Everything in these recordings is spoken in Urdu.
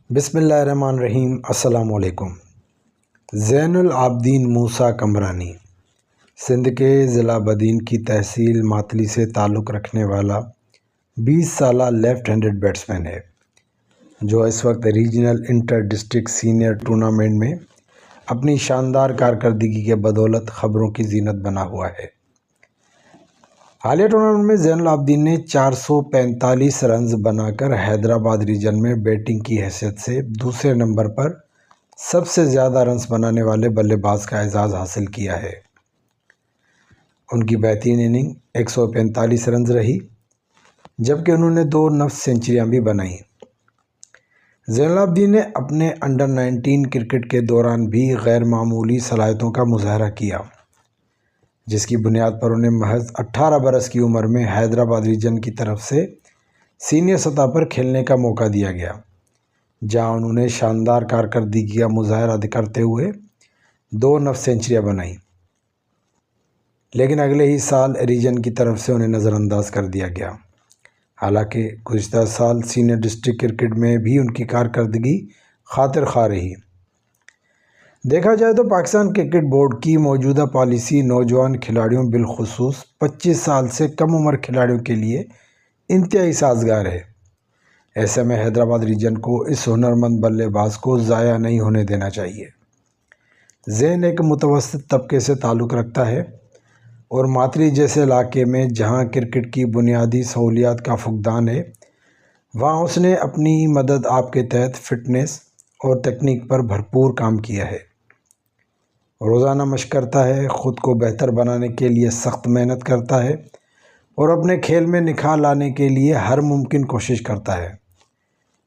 بسم اللہ الرحمن الرحیم۔ السلام علیکم۔ زین العابدین موسیٰ کمرانی سندھ کے ضلع بدین کی تحصیل ماتلی سے تعلق رکھنے والا 20 سالہ لیفٹ ہینڈڈ بیٹسمین ہے جو اس وقت regional inter district senior tournament میں اپنی شاندار کارکردگی کے بدولت خبروں کی زینت بنا ہوا ہے۔ حالیہ ٹورنامنٹ میں زین العابدین نے 445 رنز بنا کر حیدرآباد ریجن میں بیٹنگ کی حیثیت سے دوسرے نمبر پر سب سے زیادہ رنز بنانے والے بلے باز کا اعزاز حاصل کیا ہے۔ ان کی بہترین اننگ 145 رنز رہی، جبکہ انہوں نے 2 نفس سنچریاں بھی بنائیں۔ زین العابدین نے اپنے انڈر 19 کرکٹ کے دوران بھی غیر معمولی صلاحیتوں کا مظاہرہ کیا، جس کی بنیاد پر انہیں محض 18 برس کی عمر میں حیدرآباد ریجن کی طرف سے سینئر سطح پر کھیلنے کا موقع دیا گیا، جہاں انہوں نے شاندار کارکردگی کا مظاہرہ کرتے ہوئے 2 نفس سنچریاں بنائیں، لیکن اگلے ہی سال ریجن کی طرف سے انہیں نظر انداز کر دیا گیا۔ حالانکہ گزشتہ سال سینئر ڈسٹرکٹ کرکٹ میں بھی ان کی کارکردگی خاطر خواہ رہی۔ دیکھا جائے تو پاکستان کرکٹ بورڈ کی موجودہ پالیسی نوجوان کھلاڑیوں بالخصوص 25 سال سے کم عمر کھلاڑیوں کے لیے انتہائی سازگار ہے۔ ایسے میں حیدرآباد ریجن کو اس ہنرمند بلے باز کو ضائع نہیں ہونے دینا چاہیے۔ زین ایک متوسط طبقے سے تعلق رکھتا ہے اور ماتلی جیسے علاقے میں جہاں کرکٹ کی بنیادی سہولیات کا فقدان ہے، وہاں اس نے اپنی مدد آپ کے تحت فٹنس اور تکنیک پر بھرپور کام کیا ہے۔ روزانہ مشق کرتا ہے، خود کو بہتر بنانے کے لیے سخت محنت کرتا ہے اور اپنے کھیل میں نکھار لانے کے لیے ہر ممکن کوشش کرتا ہے۔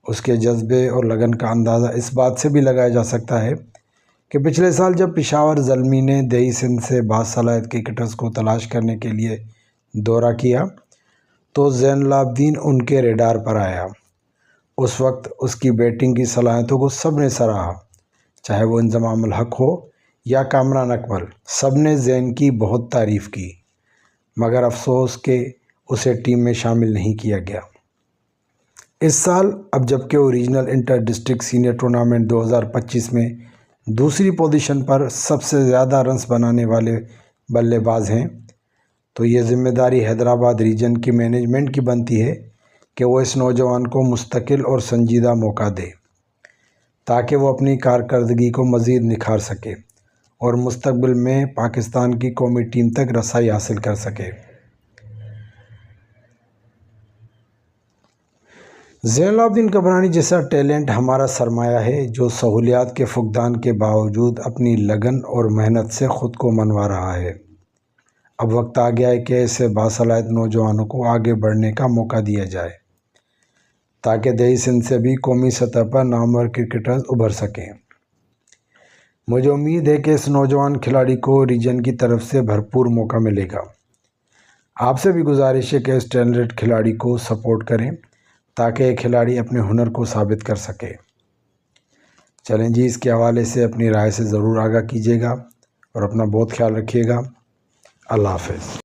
اس کے جذبے اور لگن کا اندازہ اس بات سے بھی لگایا جا سکتا ہے کہ پچھلے سال جب پشاور زلمی نے دیہی سندھ سے باصلاحیت کرکٹرز کو تلاش کرنے کے لیے دورہ کیا تو زین العابدین ان کے ریڈار پر آیا۔ اس وقت اس کی بیٹنگ کی صلاحیتوں کو سب نے سراہا، چاہے وہ انضمام الحق ہو یا کامران اکمل، سب نے زین کی بہت تعریف کی، مگر افسوس کہ اسے ٹیم میں شامل نہیں کیا گیا۔ اس سال اب جبکہ وہ regional inter district senior tournament 2025 میں دوسری پوزیشن پر سب سے زیادہ رنز بنانے والے بلے باز ہیں، تو یہ ذمہ داری حیدرآباد ریجن کی مینجمنٹ کی بنتی ہے کہ وہ اس نوجوان کو مستقل اور سنجیدہ موقع دے تاکہ وہ اپنی کارکردگی کو مزید نکھار سکے اور مستقبل میں پاکستان کی قومی ٹیم تک رسائی حاصل کر سکے۔ زین العابدین کمرانی جیسا ٹیلنٹ ہمارا سرمایہ ہے جو سہولیات کے فقدان کے باوجود اپنی لگن اور محنت سے خود کو منوا رہا ہے۔ اب وقت آ گیا ہے کہ ایسے باصلاحیت نوجوانوں کو آگے بڑھنے کا موقع دیا جائے تاکہ دیہی سندھ سے بھی قومی سطح پر نامور کرکٹرز ابھر سکیں۔ مجھے امید ہے کہ اس نوجوان کھلاڑی کو ریجن کی طرف سے بھرپور موقع ملے گا۔ آپ سے بھی گزارش ہے کہ اس ٹیلنٹڈ کھلاڑی کو سپورٹ کریں تاکہ یہ کھلاڑی اپنے ہنر کو ثابت کر سکے۔ چلیں جی، اس کے حوالے سے اپنی رائے سے ضرور آگاہ کیجیے گا اور اپنا بہت خیال رکھیے گا۔ اللہ حافظ۔